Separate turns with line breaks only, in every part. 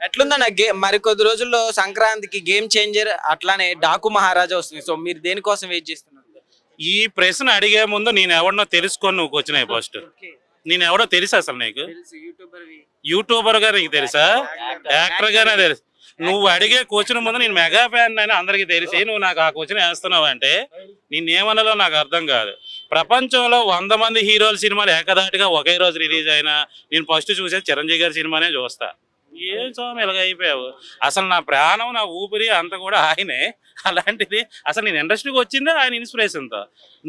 ఎట్లుందన్న మరి కొద్ది రోజుల్లో సంక్రాంతికి గేమ్ చేంజర్ అట్లానే డాకు మహారాజా వస్తుంది. సో మీరు దేనికోసం వెయిట్ చేస్తున్నారు?
ఈ ప్రశ్న అడిగే ముందు నేను ఎవరినో తెలుసుకొని నువ్వు వచ్చినాయి ఫస్ట్. నేను ఎవడో తెలుసా అసలు నీకు? యూట్యూబర్ గా నీకు తెలుసా? యాక్టర్ గానే తెలుసు. నువ్వు అడిగే క్వశ్చన్ ముందు నేను మెగా ఫ్యాన్ అని అందరికి తెలిసి నువ్వు నాకు ఆ క్వశ్చన్ వేస్తున్నావు అంటే నేనేమన్నాలో నాకు అర్థం కాదు. ప్రపంచంలో 100 మంది హీరోల సినిమాలు ఏకదాటిగా ఒకే రోజు రిలీజ్ అయినా నేను ఫస్ట్ చూసేది చిరంజీవి గారి సినిమానే చూస్తా. ఏం స్వామి ఇలాగ అయిపోయావు? అసలు నా ప్రాణం నా ఊపిరి అంతా కూడా ఆయనే. అలాంటిది అసలు నేను ఇండస్ట్రీకి వచ్చిందే ఆయన ఇన్స్పిరేషన్తో.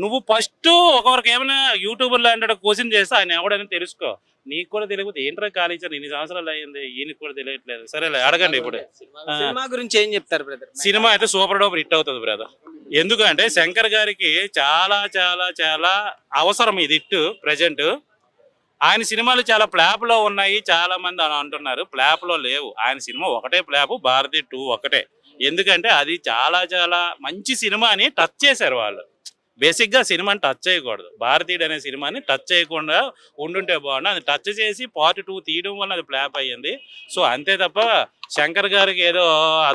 నువ్వు ఫస్ట్ ఒకరికి ఏమైనా యూట్యూబర్ లాంటి క్వశ్చన్ చేస్తే ఆయన ఎవడని తెలుసుకో. నీకు కూడా తెలియకపోతే ఏంట్రా ఖాళీ ఇచ్చారు 2 సంవత్సరాలు అయ్యింది, ఈయనకి కూడా తెలియట్లేదు. సరేలే అడగండి. ఇప్పుడు
సినిమా గురించి ఏం చెప్తారు బ్రదర్?
సినిమా అయితే సూపర్ డూపర్ హిట్ అవుతుంది బ్రదర్. ఎందుకంటే శంకర్ గారికి చాలా చాలా చాలా అవసరం ఇది హిట్. ప్రజెంట్ ఆయన సినిమాలు చాలా ఫ్లాప్లో ఉన్నాయి. చాలా మంది అని అంటున్నారు, ఫ్లాప్లో లేవు. ఆయన సినిమా ఒకటే ఫ్లాప్, భారతి 2 ఒకటే. ఎందుకంటే అది చాలా చాలా మంచి సినిమా అని టచ్ చేశారు వాళ్ళు. బేసిక్గా సినిమాని టచ్ చేయకూడదు. భారతీయుడు అనే సినిమాని టచ్ చేయకుండా ఉండుంటే బాగుండు. అది టచ్ చేసి పార్ట్ 2 తీయడం వల్ల అది ఫ్లాప్ అయ్యింది. సో అంతే తప్ప శంకర్ గారికి ఏదో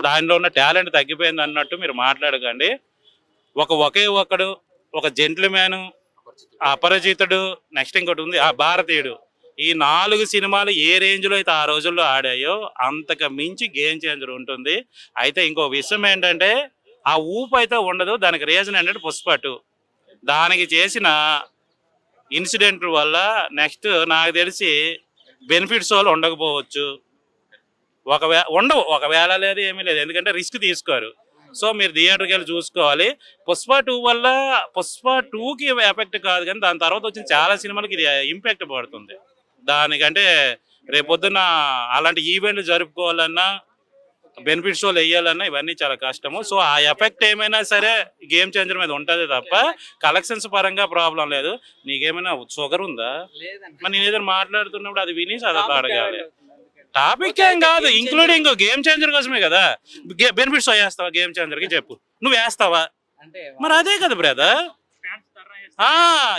దానిలో ఉన్న టాలెంట్ తగ్గిపోయింది అన్నట్టు మీరు మాట్లాడకండి. ఒకే ఒక్కడు, ఒక జెంట్ల్మ్యాను, అపరిచితుడు, నెక్స్ట్ ఇంకోటి ఉంది ఆ భారతీయుడు. ఈ 4 సినిమాలు ఏ రేంజ్లో అయితే ఆ రోజుల్లో ఆడాయో అంతకు మించి గేమ్ చేంజర్ ఉంటుంది. అయితే ఇంకో విషయం ఏంటంటే ఆ ఊపు అయితే ఉండదు. దానికి రీజన్ ఏంటంటే పుష్ప 2 దానికి చేసిన ఇన్సిడెంట్ వల్ల నెక్స్ట్ నాకు తెలిసి బెనిఫిట్స్ వాళ్ళు ఉండకపోవచ్చు. ఉండవు, ఒకవేళ లేదు ఏమీ లేదు. ఎందుకంటే రిస్క్ తీసుకోరు. సో మీరు థియేటర్కి వెళ్ళి చూసుకోవాలి. పుష్ప 2 వల్ల పుష్ప 2కి ఎఫెక్ట్ కాదు, కానీ దాని తర్వాత వచ్చిన చాలా సినిమాలకి ఇది ఇంపాక్ట్ పడుతుంది. దానికంటే రేపొద్దున అలాంటి ఈవెంట్లు జరుపుకోవాలన్నా, బెనిఫిట్ షోలు వేయాలన్నా ఇవన్నీ చాలా కష్టము. సో ఆ ఎఫెక్ట్ ఏమైనా సరే గేమ్ చేంజర్ మీద ఉంటుంది తప్ప కలెక్షన్స్ పరంగా ప్రాబ్లం లేదు. నీకేమైనా షుగర్ ఉందా? మరి నేను ఏదైనా మాట్లాడుతున్నప్పుడు అది విని అది అడగాలి. టాపిక్ ఏం కాదు, ఇంక్లూడింగ్ గేమ్ చేంజర్ కోసమే కదా. బెనిఫిట్స్ వేస్తావా గేమ్ చేంజర్ కి? చెప్పు, నువ్వు వేస్తావా? మరి అదే కదా బ్రదర్.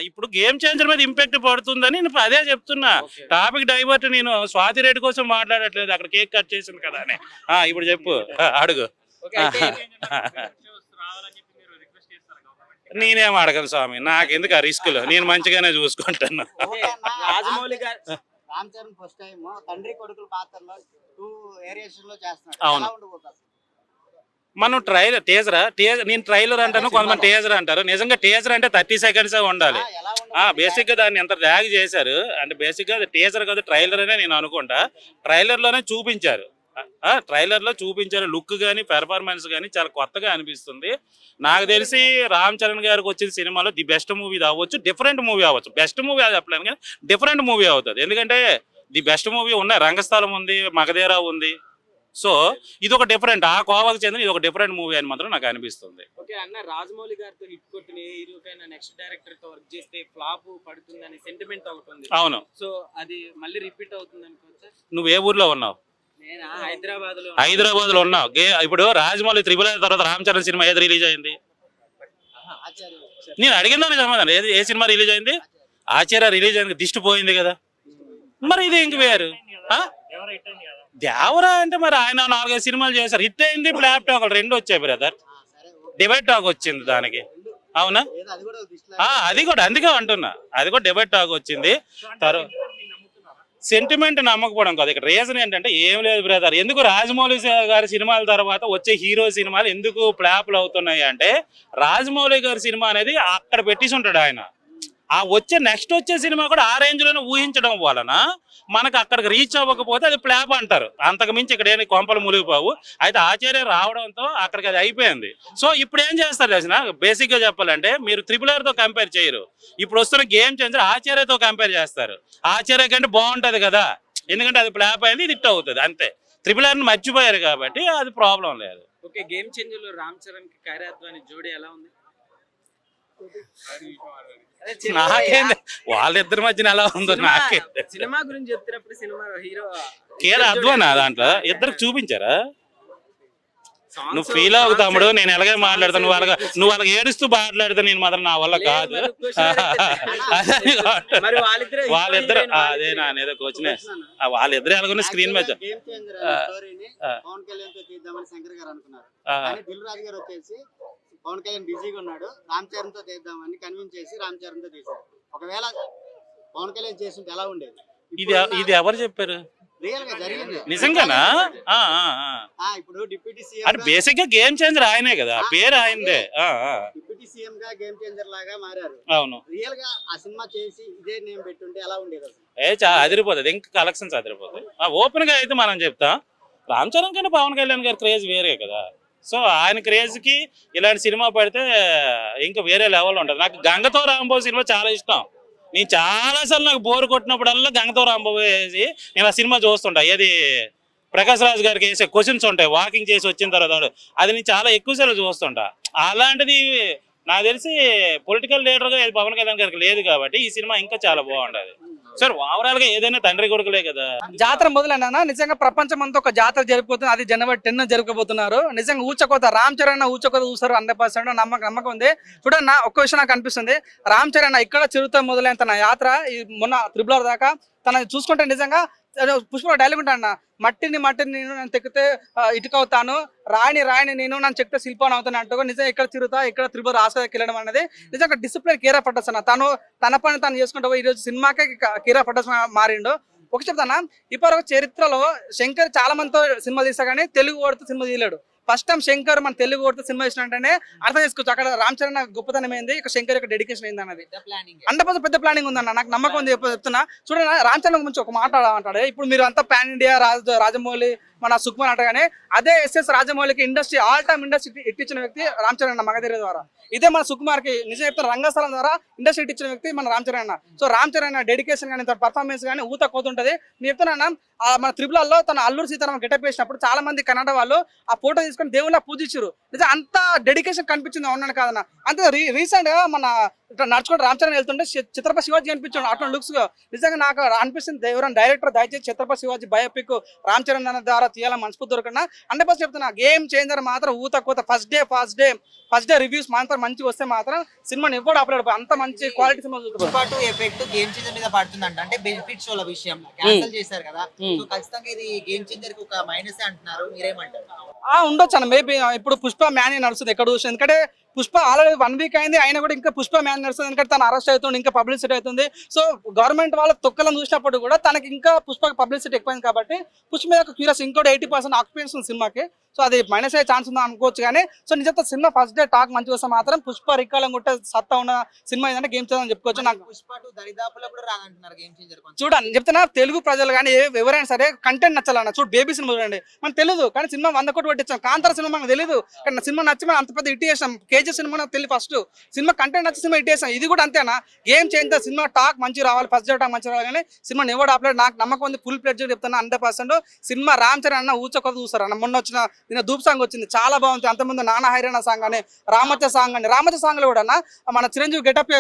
ఇప్పుడు గేమ్ చేంజర్ మీద ఇంపాక్ట్ పడుతుందని నేను అదే చెప్తున్నా. Topic divert. నేను స్వాతి రెడ్డి కోసం మాట్లాడట్లేదు, అక్కడ కేక్ కట్ చేసింది కదా అని. ఇప్పుడు చెప్పు, అడుగు. నేనేం అడగను స్వామి, నాకెందుకు ఆ రిస్కులు, నేను మంచిగానే చూసుకుంటాను.
రాజమౌళి గారు
రామ్ చరణ్ ఫస్ట్ టైం తండ్రి కొడుకుల పాత్రలో 2 వేరియేషన్ లో చేస్తున్నాడు.
అవును.
ఎలా ఉండబోతుంది?
మనం నేను ట్రైలర్ అంటాను, కొంతమంది టేజర్ అంటారు. నిజంగా టేజర్ అంటే 30 seconds ఉండాలి.
ఎలా ఉండబోతుంది?
బేసిక్ గా దాన్ని ఎంత డ్యాగ్ చేశారు అంటే బేసిక్ గా టేజర్ కాదు ట్రైలర్ అనే నేను అనుకుంటా. ట్రైలర్ లోనే చూపించారు, లుక్ కానీ పెర్ఫార్మెన్స్ కానీ చాలా కొత్తగా అనిపిస్తుంది. నాకు తెలిసి రామ్ చరణ్ గారికి వచ్చిన సినిమాలో ది బెస్ట్ మూవీ అవ్వచ్చు, డిఫరెంట్ మూవీ అవ్వచ్చు. బెస్ట్ మూవీ అది చెప్పలేను కానీ డిఫరెంట్ మూవీ అవుతుంది. ఎందుకంటే ది బెస్ట్ మూవీ ఉన్నాయి, రంగస్థలం ఉంది, మగధీర ఉంది. సో ఇది ఒక డిఫరెంట్, ఆ కోవాకు చెందిన ఇది ఒక డిఫరెంట్ మూవీ అని మాత్రం నాకు అనిపిస్తుంది.
ఓకే అన్న, రాజమౌళి గారితో హిట్ కొట్టిన హీరోకైనా నెక్స్ట్ డైరెక్టర్ తో వర్క్ చేస్తే ఫ్లాప్ పడుతుంది అనే సెంటిమెంట్ ఒకటి ఉంది.
అవును.
సో అది మళ్ళీ రిపీట్ అవుతుంది అనుకోవచ్చా?
నువ్వు ఏ ఊర్లో ఉన్నావు?
నేను హైదరాబాద్
లో ఉన్నావు. ఇప్పుడు రాజమౌళి త్రిబుల్ తర్వాత రామ్ చరణ్ సినిమా ఏది రిలీజ్ అయింది? నేను అడిగిందని సమాధానం. ఏ సినిమా రిలీజ్ అయింది? ఆచార్య రిలీజ్ అయింది, దిష్టి పోయింది కదా. మరి ఇది ఇంక వేరు. దేవరా అంటే మరి ఆయన 4-5 సినిమాలు చేశారు, హిట్ అయింది. ఫ్లాప్ టాక్ 2 వచ్చాయి బ్రదర్. డిబేట్ టాక్ వచ్చింది దానికి, అవునా? అది కూడా అందుకే అంటున్నా, అది కూడా డిబేట్ టాక్ వచ్చింది. తర్వాత సెంటిమెంట్ నమ్మకపోవడం కాదు. ఇక్కడ రీజన్ ఏంటంటే ఏం లేదు బ్రదర్. ఎందుకు రాజమౌళి గారి సినిమాల తర్వాత వచ్చే హీరో సినిమాలు ఎందుకు ఫ్లాప్లు అవుతున్నాయి అంటే రాజమౌళి గారి సినిమా అనేది అక్కడ పెట్టేసి ఉంటాడు ఆయన. ఆ నెక్స్ట్ వచ్చే సినిమా కూడా ఆ రేంజ్ లోనే ఊహించడం వలన మనకు అక్కడికి రీచ్ అవ్వకపోతే అది ఫ్లాప్ అంటారు. అంతకు మించి ఇక్కడ ఏమి కొంపలు మునిగిపోవు. అయితే ఆచార్య రావడంతో అక్కడికి అది అయిపోయింది. సో ఇప్పుడు ఏం చేస్తారు తెలిసిన, బేసిక్ గా చెప్పాలంటే మీరు RRR తో కంపేర్ చేయరు. ఇప్పుడు వస్తున్న గేమ్ చేంజర్ ఆచార్యతో కంపేర్ చేస్తారు. ఆచార్య కంటే బాగుంటది కదా, ఎందుకంటే అది ఫ్లాప్ అయింది, ఇది హిట్ అవుతుంది అంతే. RRR మర్చిపోయారు కాబట్టి అది ప్రాబ్లం లేదు.
ఓకే, గేమ్ చేంజర్ లో రామ్ చరణ్ కి ఖైరా అద్వానీ జోడీ ఎలా ఉంది?
నాకేంది వాళ్ళిద్దరి మధ్యన ఎలా ఉందో నాకే.
సినిమా గురించి చెప్తున్నప్పుడు సినిమా హీరో
ఖైరా అద్వానా దాంట్లో ఇద్దరికి చూపించారా? నువ్వు ఫీల్ అవ్వు తమ్ముడు, నేను ఎలాగే మాట్లాడతాను. నువ్వు వాళ్ళకి ఏడుస్తూ మాట్లాడితే నేను మాత్రం నా వల్ల కాదు.
మరి
వాళ్ళిద్దరు అదే నా ఏదో కోచ్నే, వాళ్ళిద్దరు ఎలాగొన్న స్క్రీన్ మీద
గేమ్ చేంజర్ స్టోరీని పవన్ కళ్యాణ్ తో తీద్దామని శంకర్ గారు అనుకున్నారు. కానీ దిల్ రాజు గారు వచ్చేసి పవన్ కళ్యాణ్ బిజీగా ఉన్నాడు, రామ్ చరణ్ తో తీద్దామని కన్విన్స్ చేసి రామ్ చరణ్ తో తీశారు. ఒకవేళ పవన్ కళ్యాణ్ చేస్తుంటే ఎలా ఉండేది?
ఇది ఎవరు చెప్పారు?
రియల్ గా జరిగింది
నిజంగానా?
ఇప్పుడు డిప్యూటీ
అంటే
సీఎం
బేసిక్ గా గేమ్ చేంజర్ ఆయనే కదా, పేరు ఆయనదే.
డిప్యూటీ సీఎం గా గేమ్ చేంజర్ లాగా మారారు.
అవును,
రియల్ గా ఆ సినిమా చేసి ఇదే నేమ్ పెట్టుంటే ఎలా ఉండేది అసలు?
అదిరిపోతుంది, ఇంకా కలెక్షన్స్ అదిరిపోతాయి. ఓపెన్ గా అయితే మనం చెప్తాం, రామ్ చరణ్ కన్నా పవన్ కళ్యాణ్ గారి క్రేజ్ వేరే కదా. సో ఆయన క్రేజ్ కి ఇలాంటి సినిమా పడితే ఇంకా వేరే లెవెల్ ఉంటుంది. నాకు గంగతో రాంబాబు సినిమా చాలా ఇష్టం. నేను చాలాసార్లు నాకు బోర్ కొట్టినప్పుడల్లా గంగతో రాంబాబు వేసి నేను ఆ సినిమా చూస్తుంటా. ఏది ప్రకాష్ రాజ్ గారికి వేసే క్వశ్చన్స్ ఉంటాయి వాకింగ్ చేసి వచ్చిన తర్వాత, అది నేను చాలా ఎక్కువసార్లు చూస్తుంటా. అలాంటిది నాకు తెలిసి పొలిటికల్ లీడర్ గా పవన్ కళ్యాణ్ గారికి లేదు కాబట్టి ఈ సినిమా ఇంకా చాలా బాగుంటది. సార్ ఓవరాల్ గా ఏదైనా తండ్రి కొడుకులే కదా.
జాతర మొదలైనా నిజంగా ప్రపంచం అంతా ఒక జాతర జరిగిపోతుంది. అది జనవరి 10 జరగబోతున్నారు. నిజంగా ఊచకోత రామ్ చరణ్ ఊచకోత చూస్తారు 100%. నమ్మకం ఉంది. చూడండి, ఒక్క విషయం నాకు అనిపిస్తుంది, రామ్ చరణ్ ఇక్కడ చిరుత మొదలైన తన యాత్ర ఈ మొన్న త్రిబుల్ దాకా తన చూసుకుంటే నిజంగా పుష్ప డైలాగ్ ఉంటాను, మట్టిని నేను తెక్కితే ఇటుక అవుతాను, రాయిని నేను నన్ను చెక్కితే శిల్పాన్ని అవుతాను అంటూ నిజంగా ఇక్కడ తిరుగుతా ఇక్కడ త్రిబుల్ ఆస్కార్కి వెళ్ళడం అనేది నిజంగా డిసిప్లిన్ కేర్ ఆఫ్ అడ్రస్ అన్న. తన పని తను చేసుకుంటూ ఈ రోజు సినిమాకే కేర్ ఆఫ్ అడ్రస్ మారిండు. ఒక చెప్తానా, ఇప్పటివరకు చరిత్రలో శంకర్ చాలా మందితో సినిమా తీసా కానీ తెలుగు వాడితో సినిమా తీయలేడు. ఫస్ట్ టైం శంకర్ మన తెలుగు వాడితో సినిమా తీసినట్టే అర్థం చేసుకోవచ్చు అక్కడ రామ్ చరణ్ గొప్పతనం ఏంది, ఇక్కడ శంకర్ యొక్క డెడికేషన్ ఏంది అన్నది. 100% పెద్ద ప్లానింగ్ ఉందన్న, నాకు నమ్మకం ఉంది. చెప్తున్నా చూడండి, రామ్ చరణ్ గురించి ఒక మాట అంటాడు. ఇప్పుడు మీరు అంతా పాన్ ఇండియా రాజమౌళి మన సుకుమార్ అంట, కానీ అదే ఎస్ఎస్ రాజమౌళికి ఇండస్ట్రీ ఆల్ టైమ్ ఇండస్ట్రీ ఇట్టించిన వ్యక్తి రామ్ చరణ్ అన్న మగధీర ద్వారా. ఇదే మన సుకుమార్ కి నిజం చెప్తాను రంగస్థలం ద్వారా ఇండస్ట్రీ ఇట్టించిన వ్యక్తి మన రామ్ చరణ్ అన్న. సో రామ్ చరణ్ డెడికేషన్ కానీ పర్ఫార్మెన్స్ కానీ ఊత కోతుంటది. నేను చెప్తున్నా, మన త్రిపులలో తన అల్లూరు సీతారామ గెటప్ వేసినప్పుడు చాలా మంది కన్నడ వాళ్ళు ఆ ఫోటో తీసుకొని దేవుళ్ళ పూజించారు. నిజం అంత డెడికేషన్ కనిపించింది, అవునాను కాదన్న. అంతే రీసెంట్ గా మన నడుచుకుంటూ రామ్ చరణ్ వెళ్తుంటే ఛత్రపతి శివాజీ కనిపించాడు అట్లా లుక్స్ గా. నిజంగా నాకు అనిపిస్తుంది, ఎవరైనా డైరెక్టర్ దయచేసి ఛత్రపతి శివాజీ బయోపిక్ రామ్ చరణ్ అన్న ద్వారా తీయాలని మనస్ఫూర్తి దొరకకుండా 100% చెప్తున్నా. గేమ్ చేంజర్ మాత్రం ఊత కోత ఫస్ట్ డే రివ్యూస్ మాత్రం మంచిగా వస్తే మాత్రం సినిమాని ఎప్పుడు అప్లోడ్ అంత మంచి quality cinema
Pushpa two effect game changer మీద పడుతుందంట. అంటే బెనిఫిట్స్ వాళ్ళ విషయం క్యాన్సిల్ చేశారు కదా, సో ఖచ్చితంగా ఇది గేమ్ చేంజర్ కి ఒక మైనస్ అంటున్నారు, మీరేమంటారు?
ఉండొచ్చు అన్న. మేబీ ఇప్పుడు పుష్ప మ్యాన్ నడుస్తుంది ఎక్కడ చూసి, ఎందుకంటే పుష్ప ఆల్రెడీ 1 వీక్ అయింది, అయినా కూడా ఇంకా పుష్ప మ్యాన్ నడుస్తుంది. ఎందుకంటే తను అరెస్ట్ అవుతుంది, ఇంకా పబ్లిసిటీ అవుతుంది. సో గవర్నమెంట్ వాళ్ళ తొక్కలను చూసినప్పుడు కూడా తనకి ఇంకా పుష్ప పబ్లిసిటీ ఎక్కువైంది కాబట్టి పుష్ప మీద క్యూరియస్ ఇంకోటి 80% ఆక్యుపెన్స్ ఉంది సినిమాకి. సో అది మైనస్ అయ్యే ఛాన్స్ ఉందా అనుకోవచ్చు. కానీ సో నిజంగా సినిమా ఫస్ట్ డే టాక్ మంచిగా వస్తే మాత్రం పుష్ప రికాలం కొట్టే సత్తా ఉన్న సినిమా ఏదంటే గేమ్ చేంజర్ అని చెప్పుకోవచ్చు. నాకు
పుష్ప2 దరిదాపులో కూడా రాదంటున్నారు గేమ్ చేంజర్.
చూడండి చెప్తున్నా, తెలుగు ప్రజలు కానీ ఎవరైనా సరే కంటెంట్ నచ్చాలన్న. చూడు బేబీ సినిమా చూడండి, మనకు తెలియదు కానీ సినిమా 100 కోట్లు పెట్టించాం. కాంతార సినిమా మనకు తెలియదు కానీ సినిమా నచ్చి మనం అంత పెద్ద హిట్ చేసాం. కేజీ సినిమా నాకు తెలియదు, ఫస్ట్ సినిమా కంటెంట్ నచ్చి సినిమా హిట్ చేసాం. ఇది కూడా అంతేనా, గేమ్ చేంజర్ సినిమా టాక్ మంచి రావాలి, ఫస్ట్ డే టాక్ మంచి రావాలి. కానీ సినిమా ఎవరు అప్లోడ్ నాకు నమ్మకం ఉంది, ఫుల్ ప్లేట్ చెప్తున్నా 100%. సినిమా రామ్ చరణ్ అన్న ఊచకొత చూస్తారు అన్న. మొన్న వచ్చిన నిన్న ధూప్ సాంగ్ వచ్చింది, చాలా బాగుంది. అంతకుముందు నాన్న హైరాణ సాంగ్ అని రామచ్చ సాంగ్ లో కూడా మన చిరంజీవి గెటప్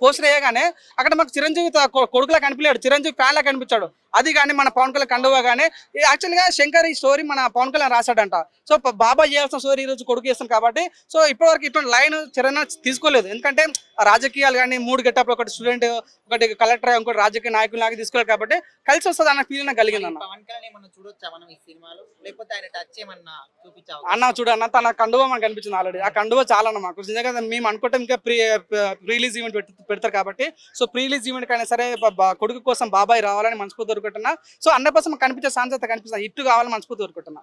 పోస్టర్ వేయగానే అక్కడ మాకు చిరంజీవి కొడుకులా కనిపించాడు, చిరంజీవి ఫ్యాన్ లా కనిపించాడు. అది కానీ మన పవన్ కళ్యాణ్ కండువా కానీ యాక్చువల్గా శంకర్ ఈ స్టోరీ మన పవన్ కళ్యాణ్ రాశాడంట. సో బాబా చేయాల్సిన స్టోరీ ఈ రోజు కొడుకు చేస్తాను కాబట్టి సో ఇప్పటివరకు ఇటువంటి లైన్ చరణ్ తీసుకోలేదు. ఎందుకంటే రాజకీయాలు కానీ 3 గెటప్లు, ఒకటి స్టూడెంట్, ఒకటి కలెక్టర్, ఇంకోటి రాజకీయ నాయకులు నాకు తీసుకోలేదు కాబట్టి కలిసి వస్తుంది అన్న ఫీల్ నాకు కలిగింది అన్న.
పవన్ కళ్యాణ్ ఏమన్నా చూడొచ్చా మనం ఈ సినిమాలో, లేకపోతే ఆయన టచ్ ఏమన్నా చూపించావు?
అన్న చూడన్న, తన కండువా మనకు కనిపించింది ఆల్రెడీ. ఆ కండువా చాలా అన్న మాకు నిజంగా. మేము అనుకుంటే ఇంకా ప్రీ రిలీజ్ ఈవెంట్ పెడతారు కాబట్టి సో ప్రీ రిలీజ్ ఈవెంట్ కైనా సరే కొడుకు కోసం బాబాయ్ రావాలని మనస్ఫూర్తి కోరుకుంటున్నా. సో 100% కనిపించే ఛాన్స్ అయితే కనిపిస్తుంది, హిట్ కావాలని మనస్ఫూర్తి కోరుకుంటున్నా.